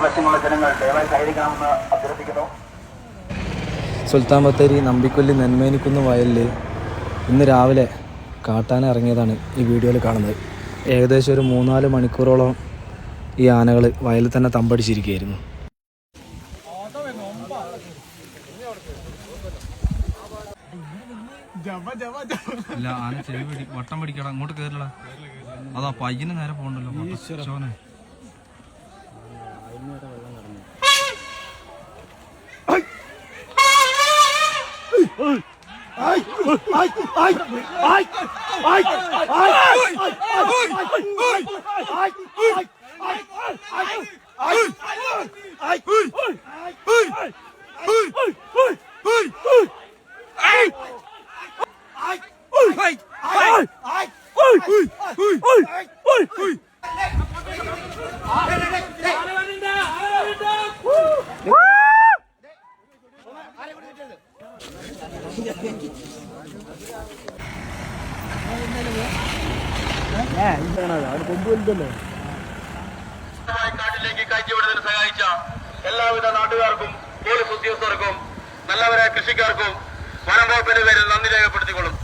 വശങ്ങളുള്ള ജനങ്ങൾ ദയവായി സഹകരിക്കണമെന്ന് അഭ്യർത്ഥിക്കുന്നു. സുൽത്താൻ ബത്തേരി നമ്പിക്കൊല്ലി നെന്മേനിക്കുന്ന് വയലിൽ ഇന്ന് രാവിലെ കാട്ടാന ഇറങ്ങിയതാണ് ഈ വീഡിയോയിൽ കാണുന്നത്. ഏകദേശം ഒരു 3-4 മണിക്കൂറോളം ഈ ആനകൾ വയലിൽ തന്നെ തമ്പടിച്ചിരിക്കുകയായിരുന്നു. ഇല്ല, ആന ചെവി വട്ടം പിടിക്കടാ, അങ്ങോട്ട് കയറില്ലടാ. അതാ പയ്യന് നേരെ പോകണ്ടല്ലോ. കാട്ടിലേക്ക് കയറ്റിവിടുന്നതിന് സഹായിച്ച എല്ലാവിധ നാട്ടുകാർക്കും പോലീസ് ഉദ്യോഗസ്ഥർക്കും നല്ലവരായ കൃഷിക്കാർക്കും വനം വകുപ്പിന്റെ പേരിൽ നന്ദി രേഖപ്പെടുത്തിക്കൊള്ളും.